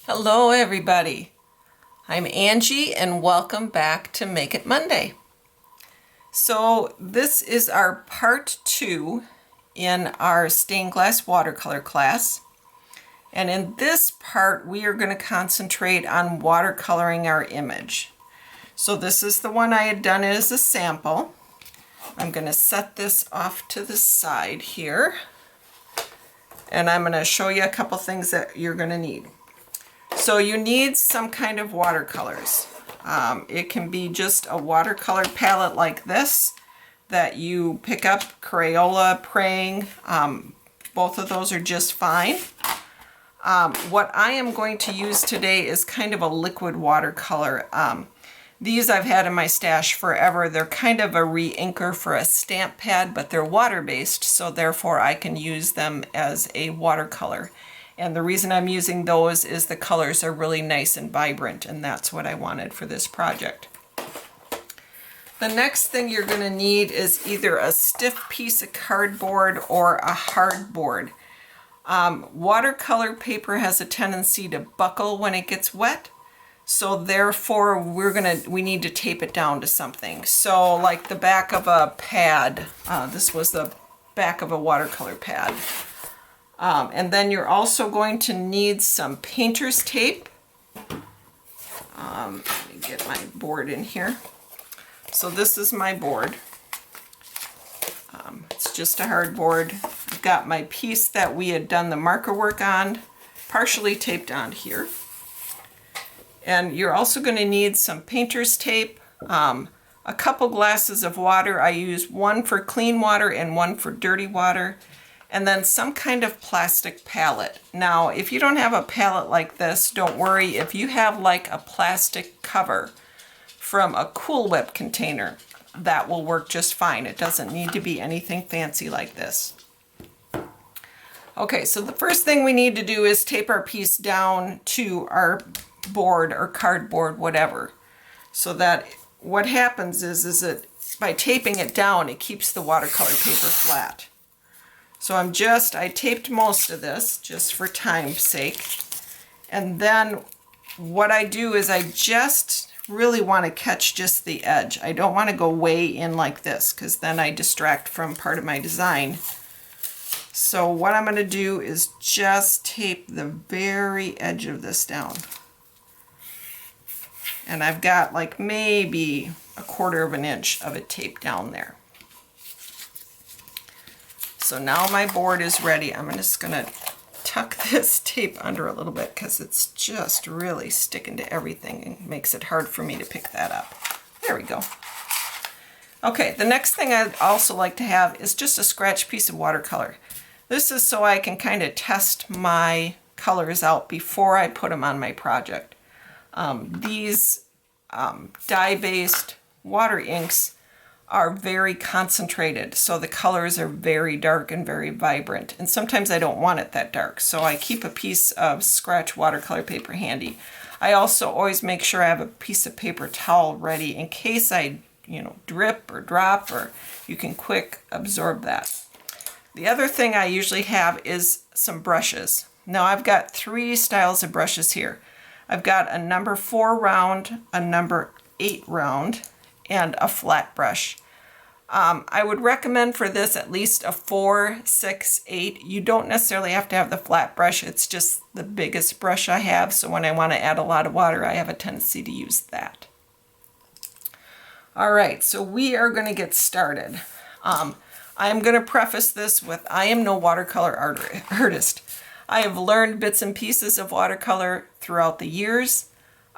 Hello everybody, I'm Angie and welcome back to Make It Monday. So this is our part 2 in our stained glass watercolor class. And in this part we are going to concentrate on watercoloring our image. So this is the one I had done as a sample. I'm going to set this off to the side here. And I'm going to show you a couple things that you're going to need. So you need some kind of watercolors. It can be just a watercolor palette like this that you pick up, Crayola, Praying, both of those are just fine. What I am going to use today is kind of a liquid watercolor. These I've had in my stash forever. They're kind of a re-inker for a stamp pad, but they're water-based, so therefore I can use them as a watercolor. And the reason I'm using those is the colors are really nice and vibrant, and that's what I wanted for this project. The next thing you're going to need is either a stiff piece of cardboard or a hard board. Watercolor paper has a tendency to buckle when it gets wet, so therefore we need to tape it down to something. So like the back of a pad, this was the back of a watercolor pad. And then you're also going to need some painter's tape. Let me get my board in here. So this is my board. It's just a hard board. I've got my piece that we had done the marker work on, partially taped on here. And you're also going to need some painter's tape, a couple glasses of water. I use one for clean water and one for dirty water. And then some kind of plastic palette. Now, if you don't have a palette like this, don't worry. If you have like a plastic cover from a Cool Whip container, that will work just fine. It doesn't need to be anything fancy like this. Okay, so the first thing we need to do is tape our piece down to our board or cardboard, whatever. So that what happens is that by taping it down, it keeps the watercolor paper flat. So I taped most of this just for time's sake. And then what I do is I just really want to catch just the edge. I don't want to go way in like this because then I distract from part of my design. So what I'm going to do is just tape the very edge of this down. And I've got like maybe 1/4 of an inch of it taped down there. So now my board is ready. I'm just going to tuck this tape under a little bit because it's just really sticking to everything and makes it hard for me to pick that up. There we go. Okay, the next thing I'd also like to have is just a scratch piece of watercolor. This is so I can kind of test my colors out before I put them on my project. These dye-based water inks are very concentrated, so the colors are very dark and very vibrant, and sometimes I don't want it that dark, so I keep a piece of scratch watercolor paper handy. I also always make sure I have a piece of paper towel ready in case I drip or drop, or you can quick absorb that. The other thing I usually have is some brushes. Now I've got 3 styles of brushes here. I've got a number 4 round, a number 8 round, and a flat brush. I would recommend for this at least a 4, 6, 8. You don't necessarily have to have the flat brush. It's just the biggest brush I have, so when I want to add a lot of water, I have a tendency to use that. All right, so we are going to get started. I am going to preface this with I am no watercolor artist. I have learned bits and pieces of watercolor throughout the years.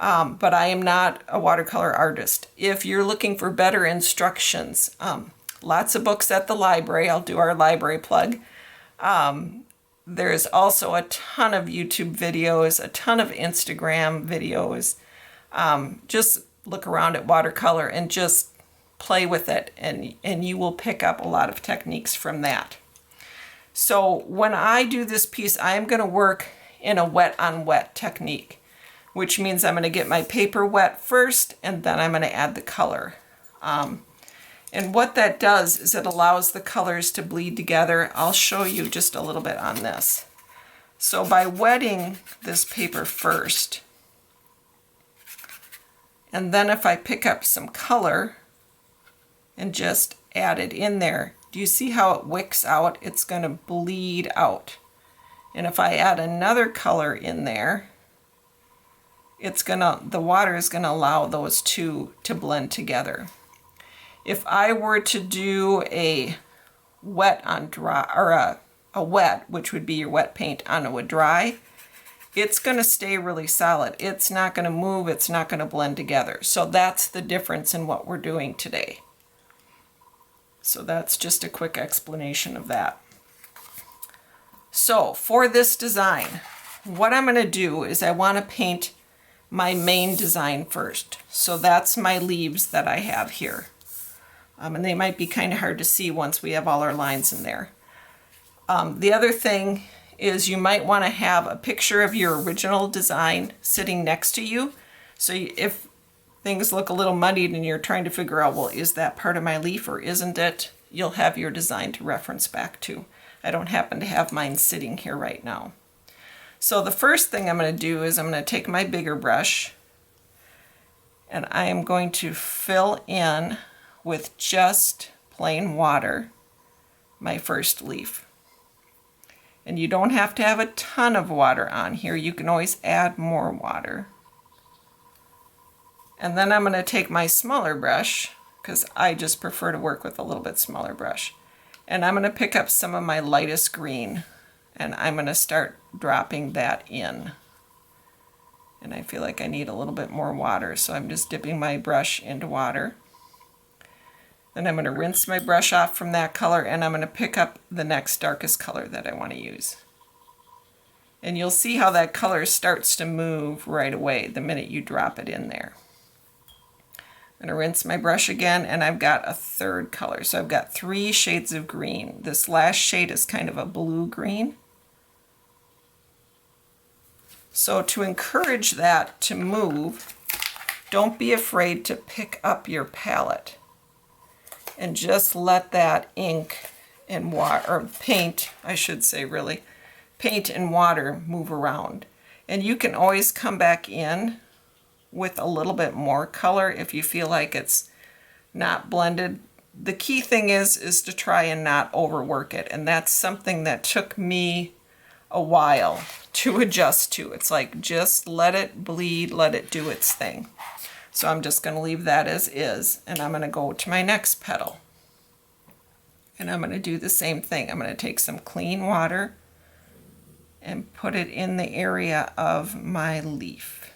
But I am not a watercolor artist. If you're looking for better instructions, lots of books at the library. I'll do our library plug. There's also a ton of YouTube videos, a ton of Instagram videos. Just look around at watercolor and just play with it, and you will pick up a lot of techniques from that. So when I do this piece, I am going to work in a wet on wet technique, which means I'm going to get my paper wet first, and then I'm going to add the color. And what that does is it allows the colors to bleed together. I'll show you just a little bit on this. So by wetting this paper first, and then if I pick up some color and just add it in there, do you see how it wicks out? It's going to bleed out. And if I add another color in there, the water is going to allow those two to blend together. If I were to do a wet on dry, or a wet, which would be your wet paint on a dry, it's going to stay really solid. It's not going to move, it's not going to blend together. So that's the difference in what we're doing today. So that's just a quick explanation of that. So for this design, what I'm going to do is I want to paint my main design first. So that's my leaves that I have here. And they might be kind of hard to see once we have all our lines in there. The other thing is you might want to have a picture of your original design sitting next to you. So if things look a little muddied and you're trying to figure out, well, is that part of my leaf or isn't it? You'll have your design to reference back to. I don't happen to have mine sitting here right now. So the first thing I'm going to do is I'm going to take my bigger brush and I am going to fill in with just plain water my first leaf. And you don't have to have a ton of water on here. You can always add more water. And then I'm going to take my smaller brush, because I just prefer to work with a little bit smaller brush. And I'm going to pick up some of my lightest green, and I'm going to start dropping that in. And I feel like I need a little bit more water, so I'm just dipping my brush into water. Then I'm going to rinse my brush off from that color, and I'm going to pick up the next darkest color that I want to use. And you'll see how that color starts to move right away the minute you drop it in there. I'm going to rinse my brush again, and I've got a third color. So I've got 3 shades of green. This last shade is kind of a blue-green. So to encourage that to move, don't be afraid to pick up your palette and just let that ink and water, or paint, I should say really, paint and water move around. And you can always come back in with a little bit more color if you feel like it's not blended. The key thing is to try and not overwork it, and that's something that took me a while to adjust to. It's like, just let it bleed, let it do its thing. So I'm just going to leave that as is, and I'm going to go to my next petal. And I'm going to do the same thing. I'm going to take some clean water and put it in the area of my leaf.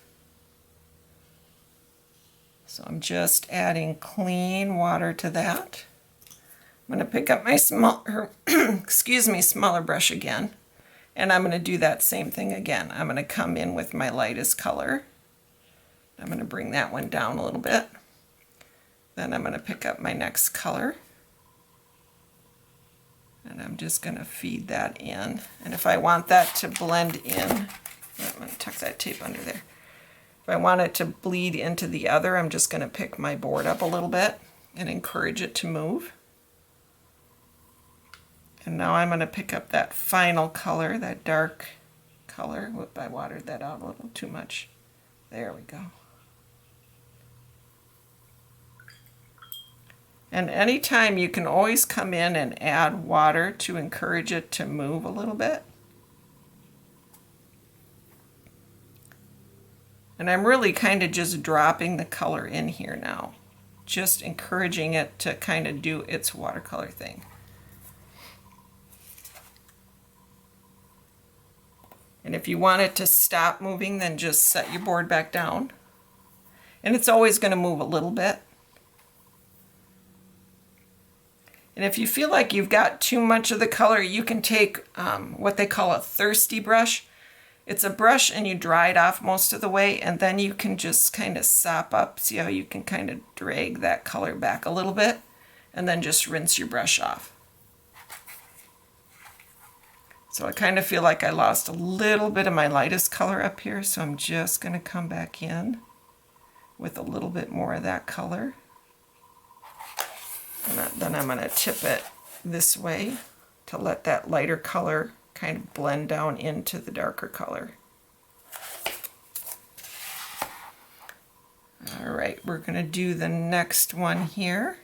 So I'm just adding clean water to that. I'm going to pick up my smaller brush again, and I'm going to do that same thing again. I'm going to come in with my lightest color. I'm going to bring that one down a little bit. Then I'm going to pick up my next color. And I'm just going to feed that in. And if I want that to blend in, I'm going to tuck that tape under there. If I want it to bleed into the other, I'm just going to pick my board up a little bit and encourage it to move. And now I'm going to pick up that final color, that dark color. Whoop, I watered that out a little too much. There we go. And anytime you can always come in and add water to encourage it to move a little bit. And I'm really kind of just dropping the color in here now, just encouraging it to kind of do its watercolor thing. And if you want it to stop moving, then just set your board back down. And it's always going to move a little bit. And if you feel like you've got too much of the color, you can take what they call a thirsty brush. It's a brush and you dry it off most of the way, and then you can just kind of sop up. See how you can kind of drag that color back a little bit, and then just rinse your brush off. So I kind of feel like I lost a little bit of my lightest color up here, so I'm just going to come back in with a little bit more of that color. And then I'm going to tip it this way to let that lighter color kind of blend down into the darker color. All right, we're going to do the next one here.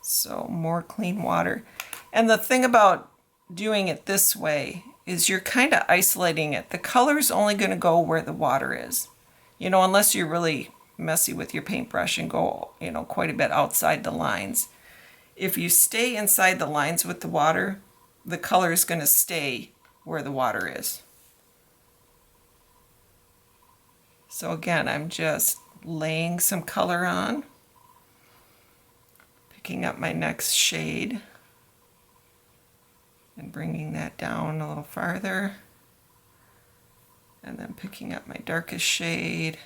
So more clean water. And the thing about doing it this way is you're kind of isolating it. The color's only going to go where the water is. You know, unless you're really messy with your paintbrush and go, you know, quite a bit outside the lines. If you stay inside the lines with the water, the color is going to stay where the water is. So again, I'm just laying some color on, picking up my next shade and bringing that down a little farther, and then picking up my darkest shade.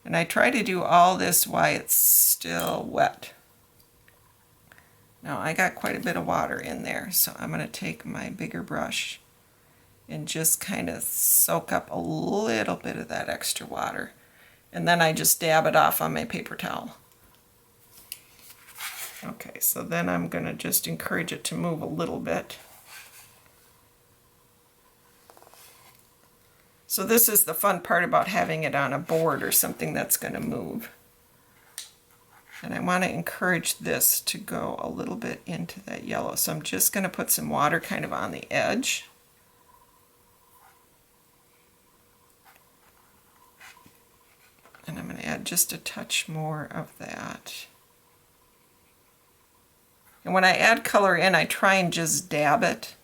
And I try to do all this while it's still wet. Now I got quite a bit of water in there, so I'm going to take my bigger brush and just kind of soak up a little bit of that extra water. And then I just dab it off on my paper towel. Okay, so then I'm going to just encourage it to move a little bit. So this is the fun part about having it on a board or something that's going to move. And I want to encourage this to go a little bit into that yellow. So I'm just going to put some water kind of on the edge. And I'm going to add just a touch more of that. And when I add color in, I try and just dab it.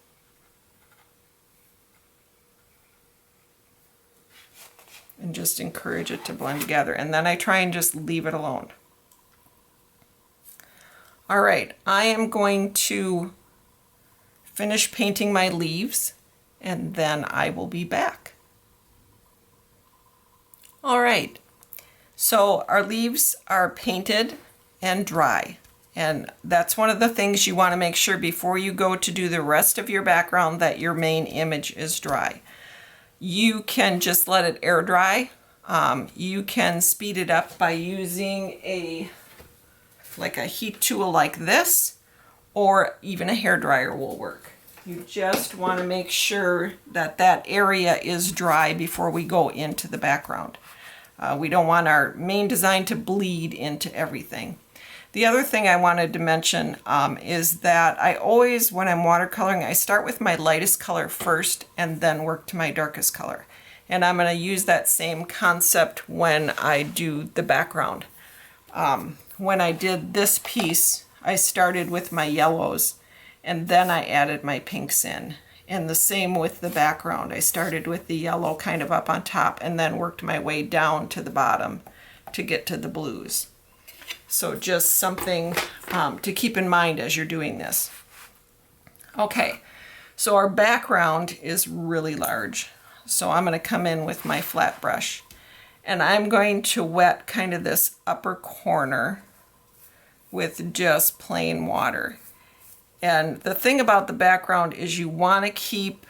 And just encourage it to blend together. And then I try and just leave it alone. All right, I am going to finish painting my leaves and then I will be back. All right, so our leaves are painted and dry. And that's one of the things you want to make sure before you go to do the rest of your background that your main image is dry. You can just let it air dry. You can speed it up by using like a heat tool like this, or even a hair dryer will work. You just want to make sure that that area is dry before we go into the background. We don't want our main design to bleed into everything. The other thing I wanted to mention is that I always, when I'm watercoloring, I start with my lightest color first and then work to my darkest color. And I'm going to use that same concept when I do the background. When I did this piece, I started with my yellows and then I added my pinks in. And the same with the background. I started with the yellow kind of up on top and then worked my way down to the bottom to get to the blues. So just something to keep in mind as you're doing this. Okay, so our background is really large. So I'm going to come in with my flat brush and I'm going to wet kind of this upper corner with just plain water. And the thing about the background is you want to keep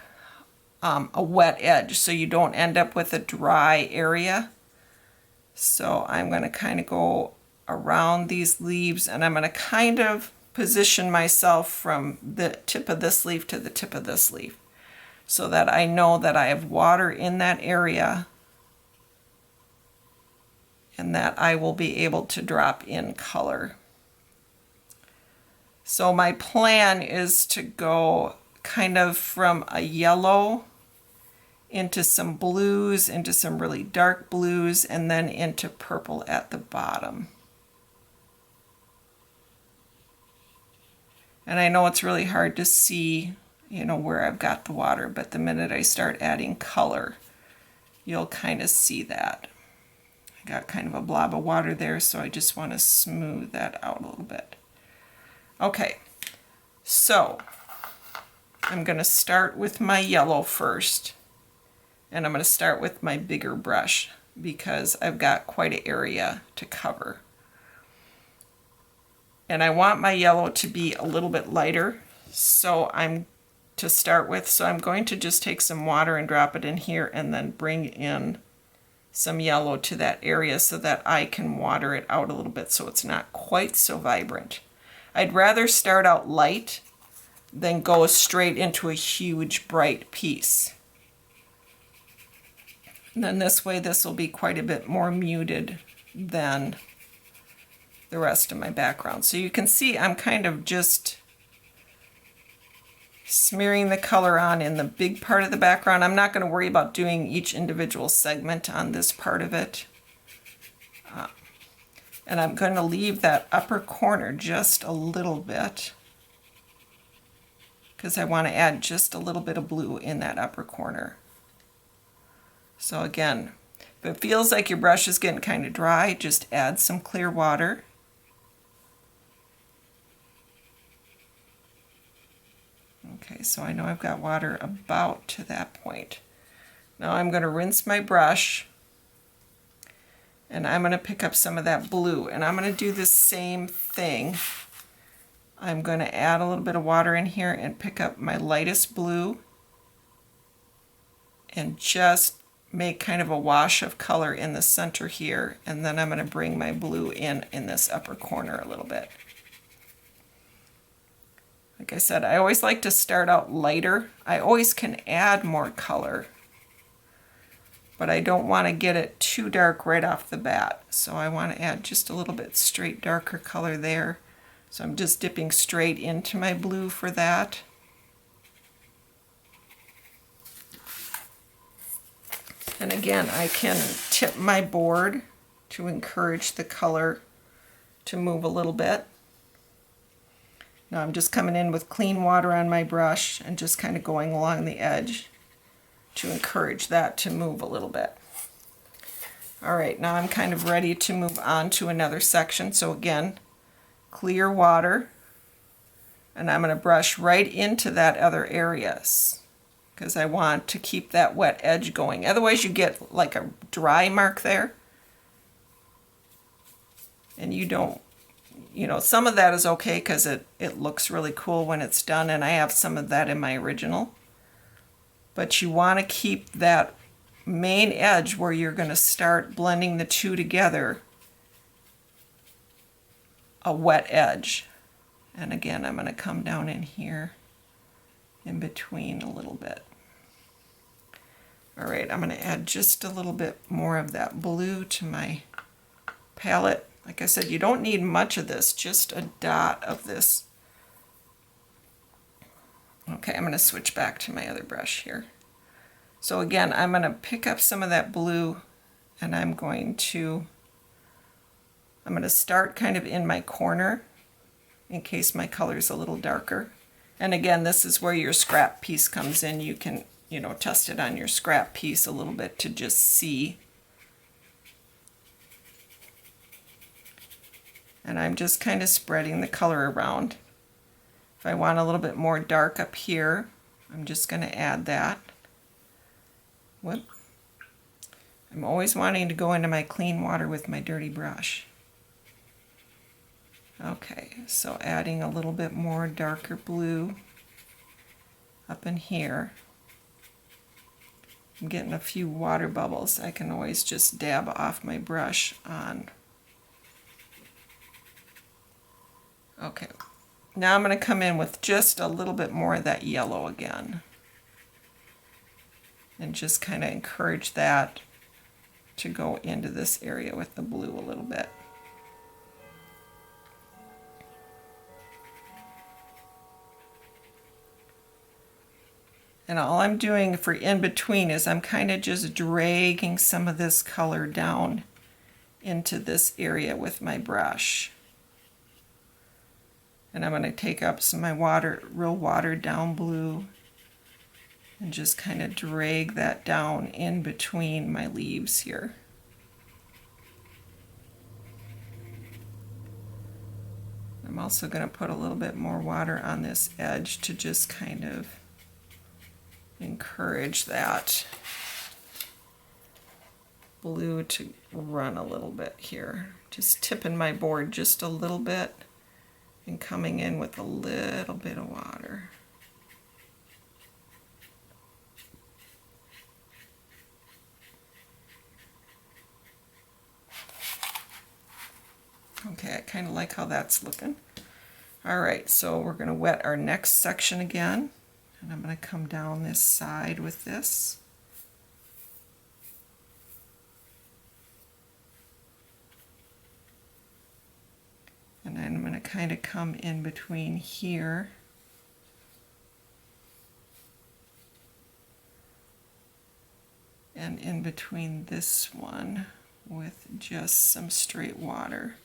a wet edge so you don't end up with a dry area. So I'm going to kind of go around these leaves and I'm going to kind of position myself from the tip of this leaf to the tip of this leaf so that I know that I have water in that area and that I will be able to drop in color. So my plan is to go kind of from a yellow into some blues, into some really dark blues, and then into purple at the bottom. And I know it's really hard to see, you know, where I've got the water, but the minute I start adding color, you'll kind of see that. I got kind of a blob of water there, so I just want to smooth that out a little bit. Okay, so I'm going to start with my yellow first, and I'm going to start with my bigger brush because I've got quite an area to cover. And I want my yellow to be a little bit lighter, so I'm going to just take some water and drop it in here and then bring in some yellow to that area so that I can water it out a little bit so it's not quite so vibrant. I'd rather start out light then go straight into a huge bright piece. And then this way this will be quite a bit more muted than the rest of my background. So you can see I'm kind of just smearing the color on in the big part of the background. I'm not going to worry about doing each individual segment on this part of it. And I'm going to leave that upper corner just a little bit because I want to add just a little bit of blue in that upper corner. So again, if it feels like your brush is getting kind of dry, just add some clear water. Okay, so I know I've got water about to that point. Now I'm going to rinse my brush and I'm going to pick up some of that blue and I'm going to do the same thing. I'm going to add a little bit of water in here and pick up my lightest blue and just make kind of a wash of color in the center here, and then I'm going to bring my blue in this upper corner a little bit. Like I said, I always like to start out lighter. I always can add more color, but I don't want to get it too dark right off the bat. So I want to add just a little bit straight darker color there. So I'm just dipping straight into my blue for that. And again, I can tip my board to encourage the color to move a little bit. Now I'm just coming in with clean water on my brush and just kind of going along the edge to encourage that to move a little bit. All right, now I'm kind of ready to move on to another section. So again, clear water, and I'm going to brush right into that other areas because I want to keep that wet edge going. Otherwise you get like a dry mark there, and you don't, you know, some of that is okay because it looks really cool when it's done, and I have some of that in my original. But you want to keep that main edge where you're going to start blending the two together a wet edge. And again, I'm going to come down in here in between a little bit. All right, I'm going to add just a little bit more of that blue to my palette. Like I said, you don't need much of this, just a dot of this. Okay, I'm going to switch back to my other brush here. So again, I'm going to pick up some of that blue and I'm going to start kind of in my corner in case my color is a little darker. And again, this is where your scrap piece comes in. You can, you know, test it on your scrap piece a little bit to just see. And I'm just kind of spreading the color around. If I want a little bit more dark up here, I'm just going to add that. Whoop. I'm always wanting to go into my clean water with my dirty brush. Okay, so adding a little bit more darker blue up in here. I'm getting a few water bubbles. I can always just dab off my brush on. Okay, now I'm going to come in with just a little bit more of that yellow again. And just kind of encourage that to go into this area with the blue a little bit. And all I'm doing for in between is I'm kind of just dragging some of this color down into this area with my brush. And I'm going to take up some of my real watered down blue and just kind of drag that down in between my leaves here. I'm also going to put a little bit more water on this edge to just kind of encourage that blue to run a little bit here. Just tipping my board just a little bit and coming in with a little bit of water. Okay, I kind of like how that's looking. All right, so we're going to wet our next section again, and I'm going to come down this side with this. And then I'm going to kind of come in between here and in between this one with just some straight water.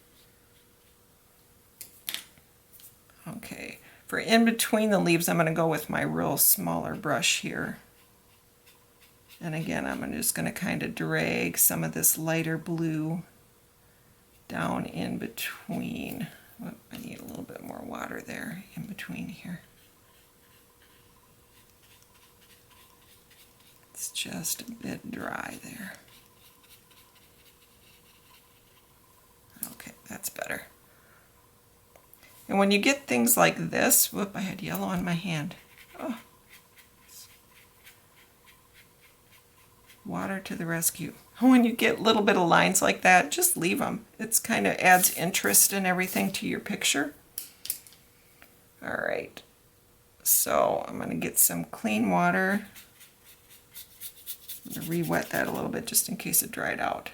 Okay, for in between the leaves, I'm going to go with my real smaller brush here. And again, I'm just going to kind of drag some of this lighter blue down in between. Oh, I need a little bit more water there in between here. It's just a bit dry there. Okay, that's better. And when you get things like this, whoop, I had yellow on my hand. Oh. Water to the rescue. When you get a little bit of lines like that, just leave them. It's kind of adds interest and everything to your picture. All right, so I'm going to get some clean water. I'm going to re-wet that a little bit just in case it dried out.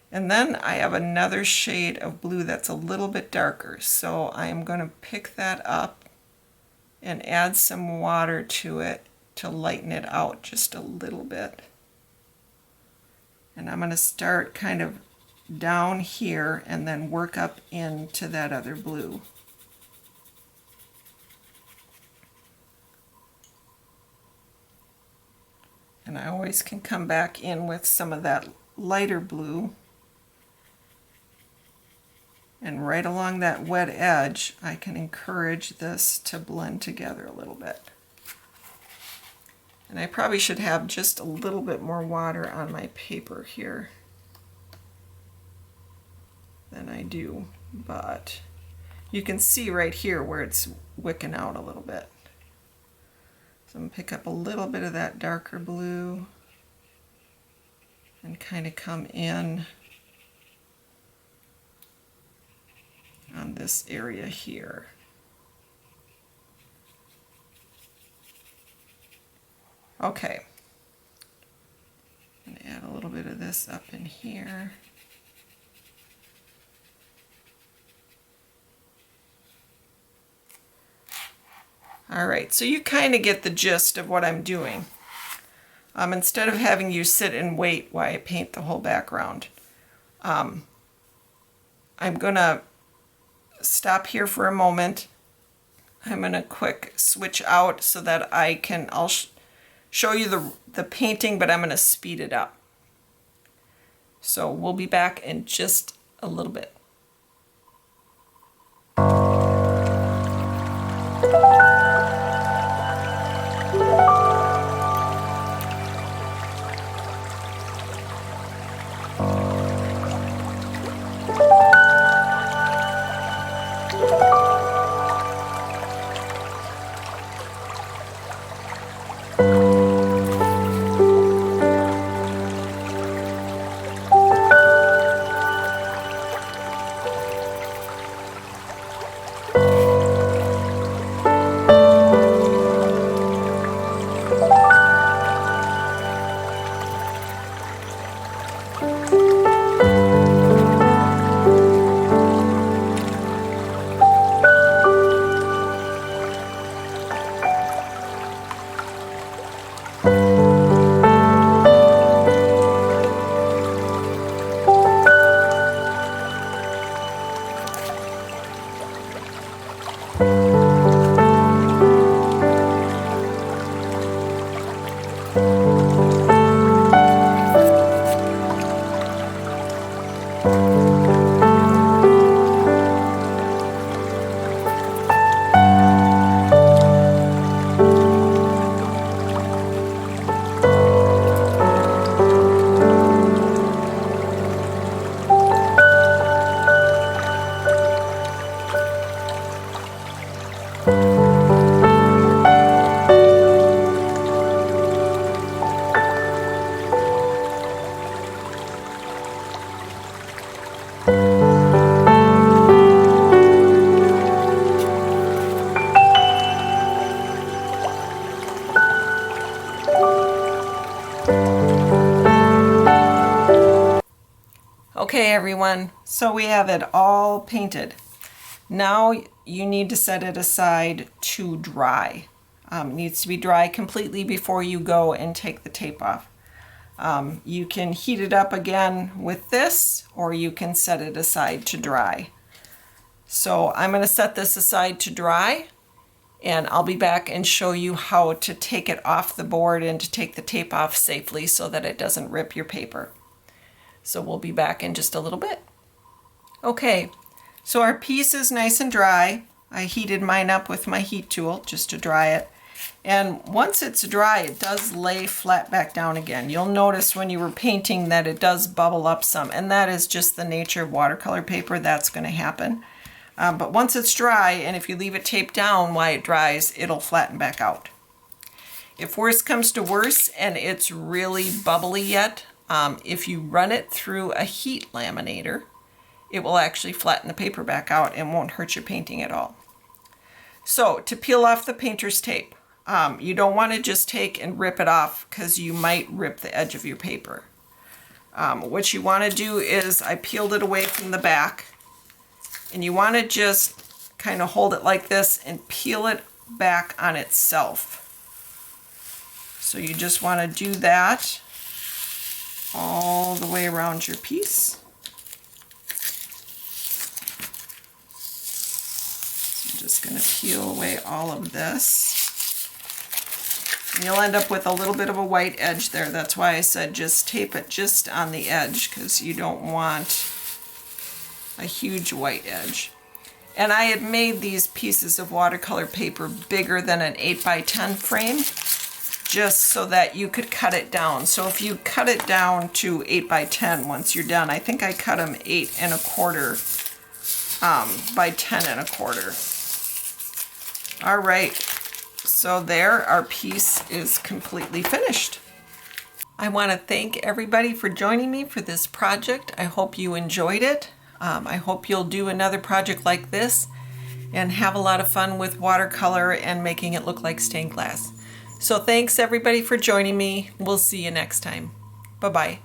And then I have another shade of blue that's a little bit darker, so I am going to pick that up and add some water to it to lighten it out just a little bit. And I'm going to start kind of down here and then work up into that other blue. And I always can come back in with some of that lighter blue. And right along that wet edge, I can encourage this to blend together a little bit. And I probably should have just a little bit more water on my paper here than I do, but you can see right here where it's wicking out a little bit. So I'm going to pick up a little bit of that darker blue and kind of come in on this area here. Okay, I'm going to add a little bit of this up in here. All right, so you kind of get the gist of what I'm doing. Instead of having you sit and wait while I paint the whole background, I'm going to stop here for a moment. I'm going to quick switch out so that I'll show you the painting, but I'm going to speed it up. So we'll be back in just a little bit. Okay everyone, so we have it all painted. Now you need to set it aside to dry. It needs to be dry completely before you go and take the tape off. You can heat it up again with this, or you can set it aside to dry. So I'm going to set this aside to dry, and I'll be back and show you how to take it off the board and to take the tape off safely so that it doesn't rip your paper. So we'll be back in just a little bit. Okay, so our piece is nice and dry. I heated mine up with my heat tool just to dry it. And once it's dry, it does lay flat back down again. You'll notice when you were painting that it does bubble up some, and that is just the nature of watercolor paper. That's going to happen. But once it's dry, and if you leave it taped down while it dries, it'll flatten back out. If worse comes to worse and it's really bubbly yet, if you run it through a heat laminator, it will actually flatten the paper back out and won't hurt your painting at all. So to peel off the painter's tape, you don't want to just take and rip it off because you might rip the edge of your paper. What you want to do is, I peeled it away from the back, and you want to just kind of hold it like this and peel it back on itself. So you just want to do that all the way around your piece. So I'm just going to peel away all of this. And you'll end up with a little bit of a white edge there. That's why I said just tape it just on the edge, because you don't want a huge white edge. And I had made these pieces of watercolor paper bigger than an 8x10 frame, just so that you could cut it down. So if you cut it down to 8x10 once you're done, I think I cut them 8 1/4 by 10 1/4. All right, so there, our piece is completely finished. I want to thank everybody for joining me for this project. I hope you enjoyed it. I hope you'll do another project like this and have a lot of fun with watercolor and making it look like stained glass. So thanks everybody for joining me. We'll see you next time. Bye-bye.